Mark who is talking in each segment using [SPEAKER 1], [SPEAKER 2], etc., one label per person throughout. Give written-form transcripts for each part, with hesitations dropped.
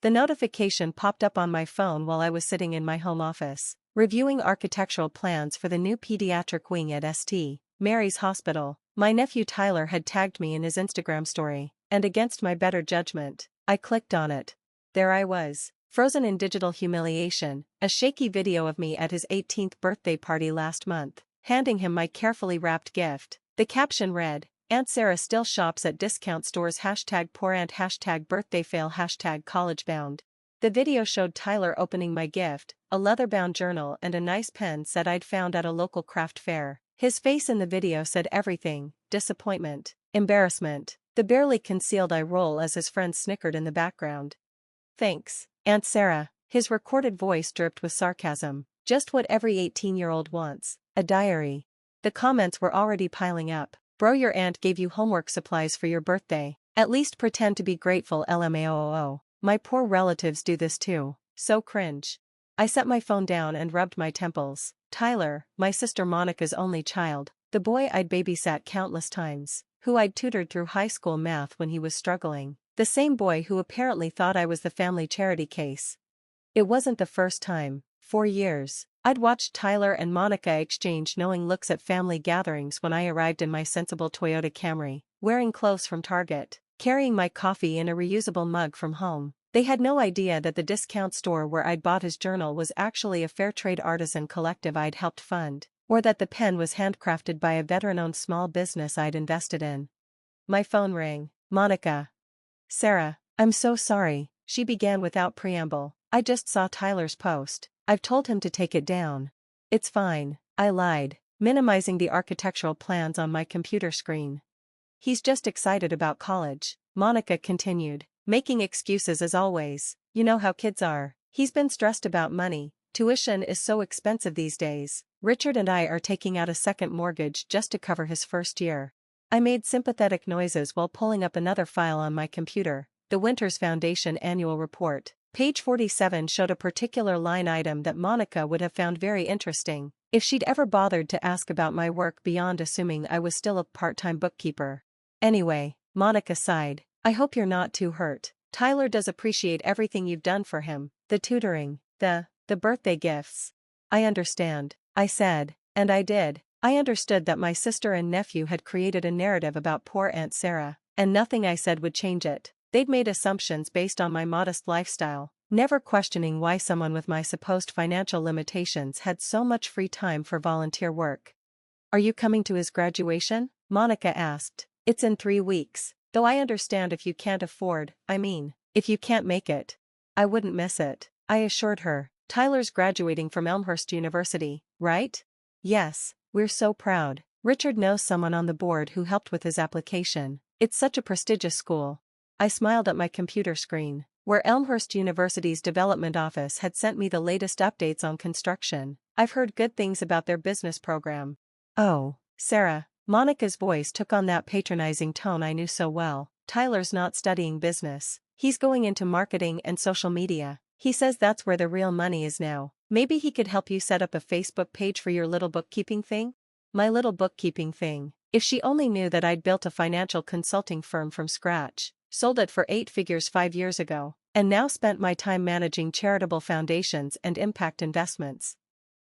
[SPEAKER 1] The notification popped up on my phone while I was sitting in my home office, reviewing architectural plans for the new pediatric wing at St. Mary's Hospital. My nephew Tyler had tagged me in his Instagram story, and against my better judgment, I clicked on it. There I was, frozen in digital humiliation, a shaky video of me at his 18th birthday party last month, handing him my carefully wrapped gift. The caption read, "Aunt Sarah still shops at discount stores #pooraunt #birthdayfail #collegebound." The video showed Tyler opening my gift, a leather-bound journal and a nice pen set I'd found at a local craft fair. His face in the video said everything: disappointment, embarrassment, the barely concealed eye roll as his friends snickered in the background. "Thanks, Aunt Sarah." His recorded voice dripped with sarcasm. Just what every 18-year-old wants, a diary. The comments were already piling up. "Bro, your aunt gave you homework supplies for your birthday. At least pretend to be grateful, LMAOO. My poor relatives do this too. So cringe." I set my phone down and rubbed my temples. Tyler, my sister Monica's only child, the boy I'd babysat countless times, who I'd tutored through high school math when he was struggling, the same boy who apparently thought I was the family charity case. It wasn't the first time. For years, I'd watched Tyler and Monica exchange knowing looks at family gatherings when I arrived in my sensible Toyota Camry, wearing clothes from Target, carrying my coffee in a reusable mug from home. They had no idea that the discount store where I'd bought his journal was actually a fair trade artisan collective I'd helped fund, or that the pen was handcrafted by a veteran-owned small business I'd invested in. My phone rang. "Monica." "Sarah, I'm so sorry," she began without preamble. "I just saw Tyler's post. I've told him to take it down." "It's fine," I lied, minimizing the architectural plans on my computer screen. "He's just excited about college," Monica continued, making excuses as always. "You know how kids are. He's been stressed about money. Tuition is so expensive these days. Richard and I are taking out a second mortgage just to cover his first year." I made sympathetic noises while pulling up another file on my computer, the Winters Foundation annual report. Page 47 showed a particular line item that Monica would have found very interesting, if she'd ever bothered to ask about my work beyond assuming I was still a part-time bookkeeper. "Anyway," Monica sighed, "I hope you're not too hurt. Tyler does appreciate everything you've done for him, the tutoring, the birthday gifts." "I understand," I said, and I did. I understood that my sister and nephew had created a narrative about poor Aunt Sarah, and nothing I said would change it. They'd made assumptions based on my modest lifestyle, never questioning why someone with my supposed financial limitations had so much free time for volunteer work. "Are you coming to his graduation?" Monica asked. "It's in 3 weeks, though I understand if you can't afford, if you can't make it." "I wouldn't miss it," I assured her. "Tyler's graduating from Elmhurst University, right?" "Yes, we're so proud. Richard knows someone on the board who helped with his application. It's such a prestigious school." I smiled at my computer screen, where Elmhurst University's development office had sent me the latest updates on construction. "I've heard good things about their business program." "Oh, Sarah," Monica's voice took on that patronizing tone I knew so well. "Tyler's not studying business. He's going into marketing and social media. He says that's where the real money is now. Maybe he could help you set up a Facebook page for your little bookkeeping thing?" My little bookkeeping thing. If she only knew that I'd built a financial consulting firm from scratch, sold it for 8 figures 5 years ago, and now spent my time managing charitable foundations and impact investments.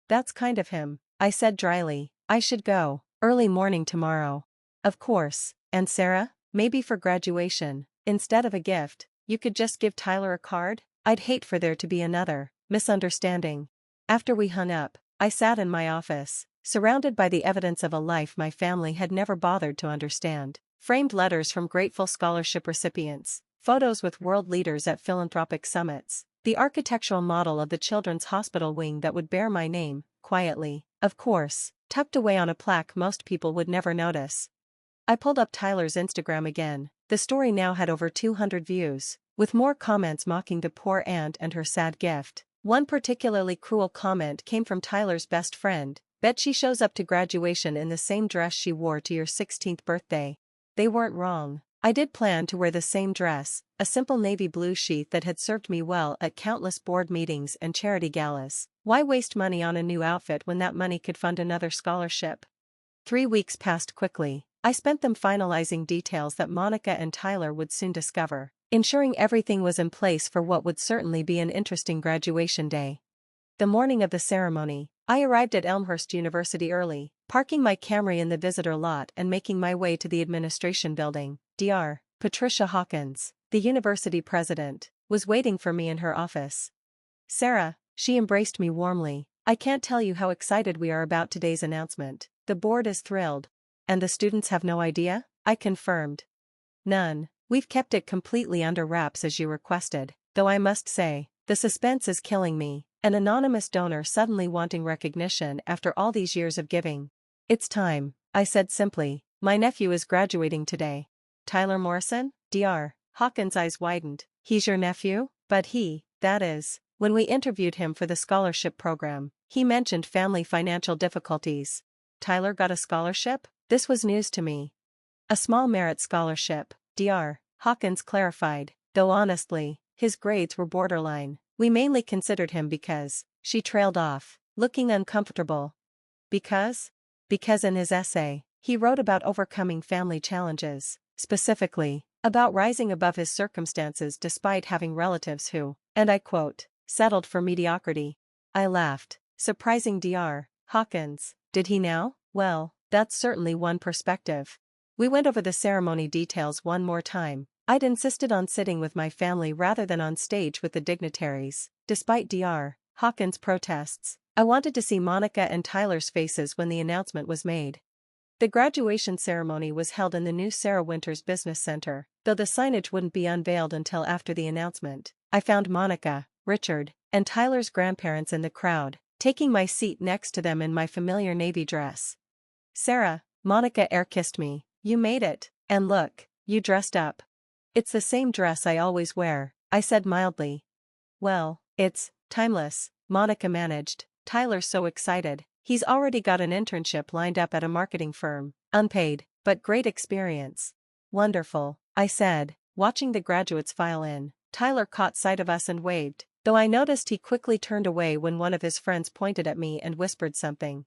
[SPEAKER 1] "That's kind of him," I said dryly. "I should go. Early morning tomorrow." "Of course, and Sarah, maybe for graduation, instead of a gift, you could just give Tyler a card?" I'd hate for there to be another misunderstanding. After we hung up, I sat in my office, surrounded by the evidence of a life my family had never bothered to understand. Framed letters from grateful scholarship recipients, photos with world leaders at philanthropic summits, the architectural model of the children's hospital wing that would bear my name, quietly, of course, tucked away on a plaque most people would never notice. I pulled up Tyler's Instagram again. The story now had over 200 views, with more comments mocking the poor aunt and her sad gift. One particularly cruel comment came from Tyler's best friend. "Bet she shows up to graduation in the same dress she wore to your 16th birthday. They weren't wrong. I did plan to wear the same dress, a simple navy blue sheath that had served me well at countless board meetings and charity galas. Why waste money on a new outfit when that money could fund another scholarship? 3 weeks passed quickly. I spent them finalizing details that Monica and Tyler would soon discover. ensuring everything was in place for what would certainly be an interesting graduation day. The morning of the ceremony, I arrived at Elmhurst University early, parking my Camry in the visitor lot and making my way to the administration building. Dr. Patricia Hawkins, the university president, was waiting for me in her office. "Sarah," she embraced me warmly, "I can't tell you how excited we are about today's announcement. The board is thrilled." "And the students have no idea?" I confirmed. "None. We've kept it completely under wraps as you requested, though I must say, the suspense is killing me. An anonymous donor suddenly wanting recognition after all these years of giving." "It's time," I said simply. "My nephew is graduating today." "Tyler Morrison?" Dr. Hawkins' eyes widened. "He's your nephew?" "But that is, when we interviewed him for the scholarship program, he mentioned family financial difficulties." "Tyler got a scholarship?" This was news to me. "A small merit scholarship," Dr. Hawkins clarified, though honestly, his grades were borderline. "We mainly considered him because," she trailed off, looking uncomfortable. Because? Because in his essay, he wrote about overcoming family challenges, specifically, about rising above his circumstances despite having relatives who, and I quote, settled for mediocrity." I laughed, surprising Dr. Hawkins. "Did he now?" "Well, that's certainly one perspective." We went over the ceremony details one more time. I'd insisted on sitting with my family rather than on stage with the dignitaries, despite Dr. Hawkins' protests. I wanted to see Monica and Tyler's faces when the announcement was made. The graduation ceremony was held in the new Sarah Winters Business Center, though the signage wouldn't be unveiled until after the announcement. I found Monica, Richard, and Tyler's grandparents in the crowd, taking my seat next to them in my familiar navy dress. "Sarah," Monica air-kissed me, "you made it, and look, you dressed up." "It's the same dress I always wear," I said mildly. "Well, it's timeless," Monica managed. "Tyler's so excited, he's already got an internship lined up at a marketing firm, unpaid, but great experience." "Wonderful," I said, watching the graduates file in. Tyler caught sight of us and waved, though I noticed he quickly turned away when one of his friends pointed at me and whispered something.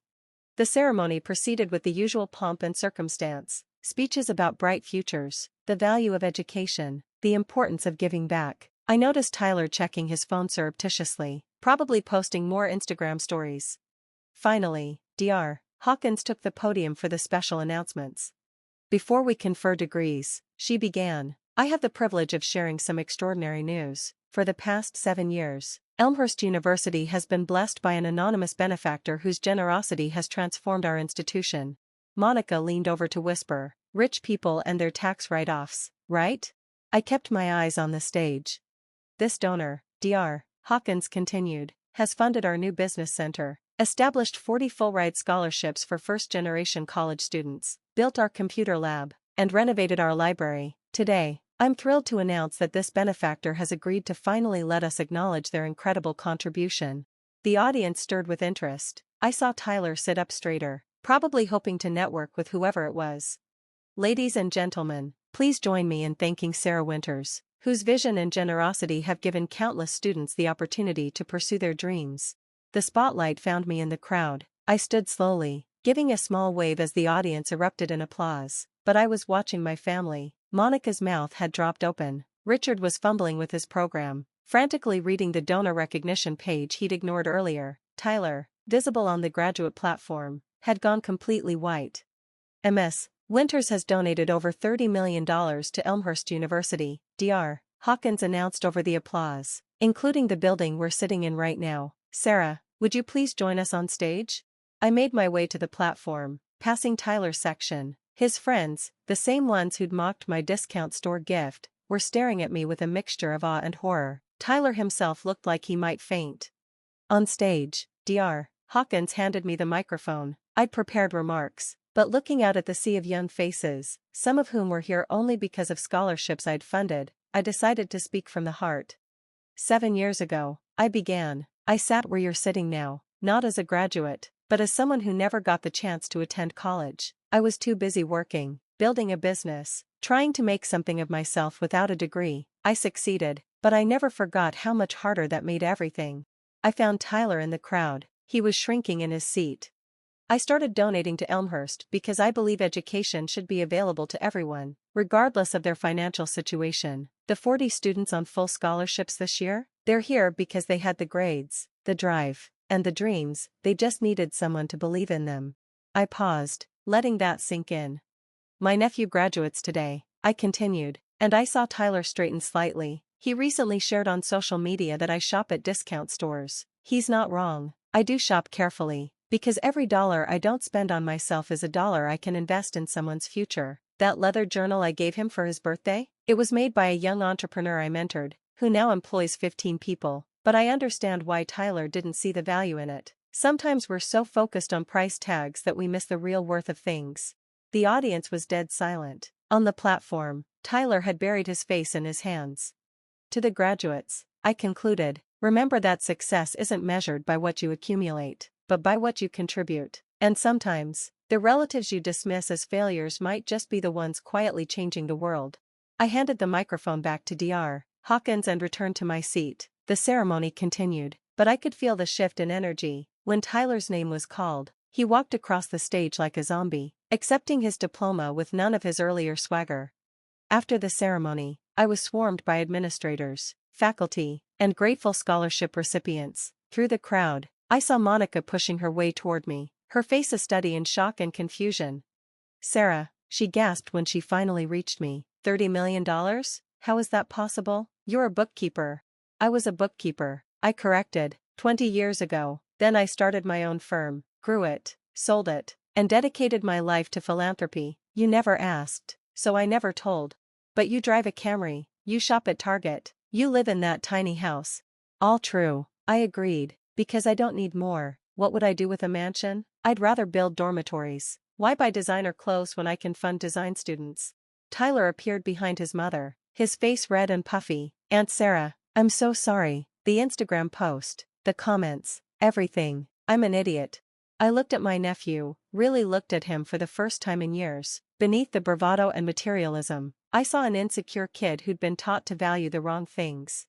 [SPEAKER 1] The ceremony proceeded with the usual pomp and circumstance, speeches about bright futures, the value of education, the importance of giving back. I noticed Tyler checking his phone surreptitiously, probably posting more Instagram stories. Finally, Dr. Hawkins took the podium for the special announcements. "Before we confer degrees," she began, "I have the privilege of sharing some extraordinary news. For the past 7 years, Elmhurst University has been blessed by an anonymous benefactor whose generosity has transformed our institution." Monica leaned over to whisper, "Rich people and their tax write-offs, right?" I kept my eyes on the stage. "This donor," Dr. Hawkins continued, "has funded our new business center, established 40 full-ride scholarships for first-generation college students, built our computer lab, and renovated our library. Today, I'm thrilled to announce that this benefactor has agreed to finally let us acknowledge their incredible contribution." The audience stirred with interest. I saw Tyler sit up straighter, probably hoping to network with whoever it was. "Ladies and gentlemen, please join me in thanking Sarah Winters, whose vision and generosity have given countless students the opportunity to pursue their dreams." The spotlight found me in the crowd. I stood slowly, giving a small wave as the audience erupted in applause, but I was watching my family. Monica's mouth had dropped open. Richard was fumbling with his program, frantically reading the donor recognition page he'd ignored earlier. Tyler, visible on the graduate platform, had gone completely white. "Ms. Winters has donated over $30 million to Elmhurst University," Dr. Hawkins announced over the applause, "including the building we're sitting in right now. Sarah, would you please join us on stage?" I made my way to the platform, passing Tyler's section. His friends, the same ones who'd mocked my discount store gift, were staring at me with a mixture of awe and horror. Tyler himself looked like he might faint. On stage, Dr. Hawkins handed me the microphone. I'd prepared remarks, but looking out at the sea of young faces, some of whom were here only because of scholarships I'd funded, I decided to speak from the heart. 7 years ago, I began. I sat where you're sitting now, not as a graduate, but as someone who never got the chance to attend college. I was too busy working, building a business, trying to make something of myself without a degree. I succeeded, but I never forgot how much harder that made everything. I found Tyler in the crowd. He was shrinking in his seat. I started donating to Elmhurst because I believe education should be available to everyone, regardless of their financial situation. The 40 students on full scholarships this year, they're here because they had the grades, the drive, and the dreams, they just needed someone to believe in them. I paused, letting that sink in. My nephew graduates today, I continued, and I saw Tyler straighten slightly. He recently shared on social media that I shop at discount stores. He's not wrong. I do shop carefully, because every dollar I don't spend on myself is a dollar I can invest in someone's future. That leather journal I gave him for his birthday? It was made by a young entrepreneur I mentored, who now employs 15 people, but I understand why Tyler didn't see the value in it. Sometimes we're so focused on price tags that we miss the real worth of things. The audience was dead silent. On the platform, Tyler had buried his face in his hands. To the graduates, I concluded, remember that success isn't measured by what you accumulate, but by what you contribute. And sometimes, the relatives you dismiss as failures might just be the ones quietly changing the world. I handed the microphone back to Dr. Hawkins and returned to my seat. The ceremony continued, but I could feel the shift in energy. When Tyler's name was called, he walked across the stage like a zombie, accepting his diploma with none of his earlier swagger. After the ceremony, I was swarmed by administrators, faculty, and grateful scholarship recipients. Through the crowd, I saw Monica pushing her way toward me, her face a study in shock and confusion. "Sarah," she gasped when she finally reached me, $30 million? How is that possible? You're a bookkeeper. I was a bookkeeper, I corrected, 20 years ago. Then I started my own firm, grew it, sold it, and dedicated my life to philanthropy. You never asked, so I never told. But you drive a Camry, you shop at Target, you live in that tiny house. All true, I agreed, because I don't need more. What would I do with a mansion? I'd rather build dormitories. Why buy designer clothes when I can fund design students? Tyler appeared behind his mother, his face red and puffy. "Aunt Sarah, I'm so sorry. The Instagram post, the comments, everything. I'm an idiot." I looked at my nephew, really looked at him for the first time in years. Beneath the bravado and materialism, I saw an insecure kid who'd been taught to value the wrong things.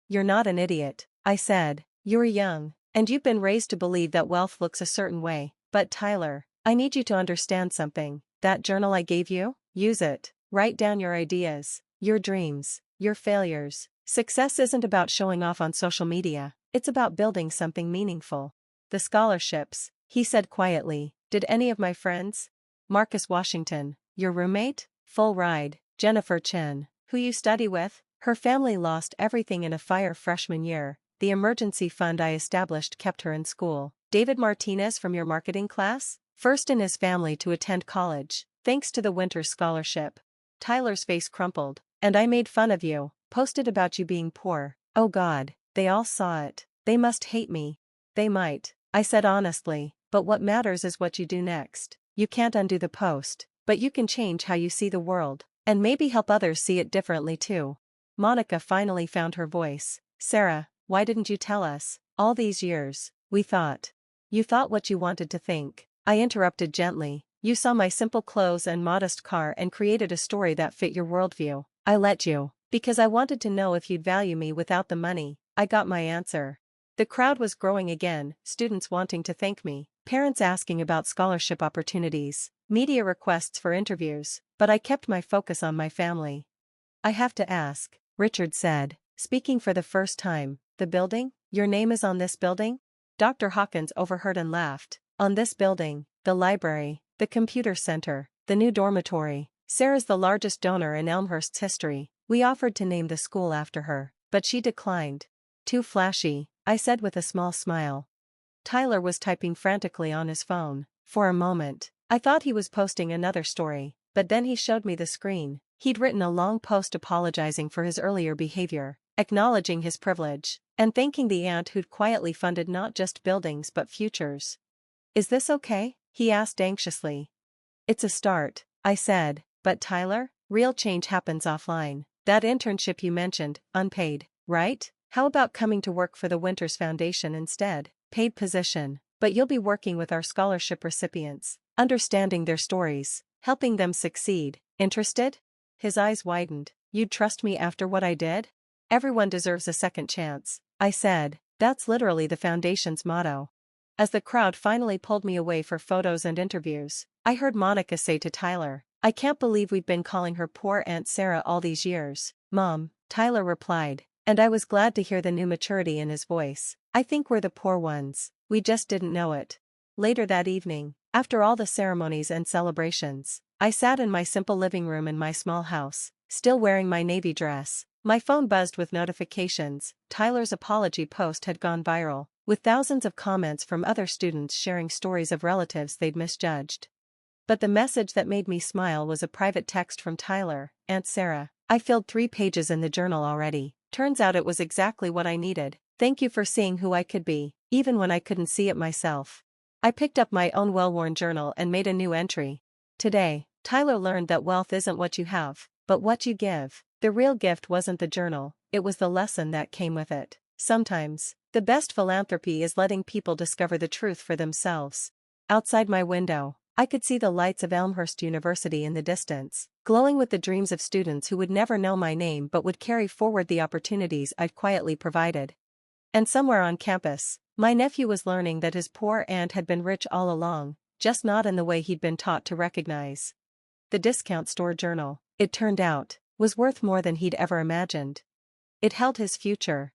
[SPEAKER 1] "You're not an idiot," I said. "You're young, and you've been raised to believe that wealth looks a certain way. But Tyler, I need you to understand something. That journal I gave you? Use it. Write down your ideas, your dreams, your failures. Success isn't about showing off on social media, it's about building something meaningful." "The scholarships," he said quietly. "Did any of my friends? Marcus Washington, your roommate? Full ride. Jennifer Chen, who you study with? Her family lost everything in a fire freshman year. The emergency fund I established kept her in school. David Martinez from your marketing class? First in his family to attend college, thanks to the winter scholarship." Tyler's face crumpled. "And I made fun of you, posted about you being poor. Oh God, they all saw it. They must hate me." "They might," I said honestly, "but what matters is what you do next. You can't undo the post, but you can change how you see the world, and maybe help others see it differently too." Monica finally found her voice. "Sarah, why didn't you tell us? All these years, we thought." "You thought what you wanted to think," I interrupted gently. "You saw my simple clothes and modest car and created a story that fit your worldview. I let you, because I wanted to know if you'd value me without the money." I got my answer. The crowd was growing again, students wanting to thank me, parents asking about scholarship opportunities, media requests for interviews, but I kept my focus on my family. "I have to ask," Richard said, speaking for the first time, "the building? Your name is on this building?" Dr. Hawkins overheard and laughed. "On this building, the library, the computer center, the new dormitory. Sarah's the largest donor in Elmhurst's history. We offered to name the school after her, but she declined." "Too flashy," I said with a small smile. Tyler was typing frantically on his phone. For a moment, I thought he was posting another story, but then he showed me the screen. He'd written a long post apologizing for his earlier behavior, acknowledging his privilege, and thanking the aunt who'd quietly funded not just buildings but futures. "Is this okay?" he asked anxiously. "It's a start," I said, "but Tyler, real change happens offline. That internship you mentioned, unpaid, right? How about coming to work for the Winters Foundation instead? Paid position, but you'll be working with our scholarship recipients, understanding their stories, helping them succeed. Interested?" His eyes widened. "You'd trust me after what I did?" "Everyone deserves a second chance," I said. "That's literally the foundation's motto." As the crowd finally pulled me away for photos and interviews, I heard Monica say to Tyler, "I can't believe we've been calling her poor Aunt Sarah all these years, Mom," Tyler replied, and I was glad to hear the new maturity in his voice. "I think we're the poor ones, we just didn't know it." Later that evening, after all the ceremonies and celebrations, I sat in my simple living room in my small house, still wearing my navy dress. My phone buzzed with notifications. Tyler's apology post had gone viral, with thousands of comments from other students sharing stories of relatives they'd misjudged. But the message that made me smile was a private text from Tyler. "Aunt Sarah, I filled 3 pages in the journal already. Turns out it was exactly what I needed. Thank you for seeing who I could be, even when I couldn't see it myself." I picked up my own well-worn journal and made a new entry. "Today, Tyler learned that wealth isn't what you have, but what you give." The real gift wasn't the journal, it was the lesson that came with it. Sometimes, the best philanthropy is letting people discover the truth for themselves. Outside my window, I could see the lights of Elmhurst University in the distance, glowing with the dreams of students who would never know my name but would carry forward the opportunities I'd quietly provided. And somewhere on campus, my nephew was learning that his poor aunt had been rich all along, just not in the way he'd been taught to recognize. The discount store journal, it turned out, was worth more than he'd ever imagined. It held his future,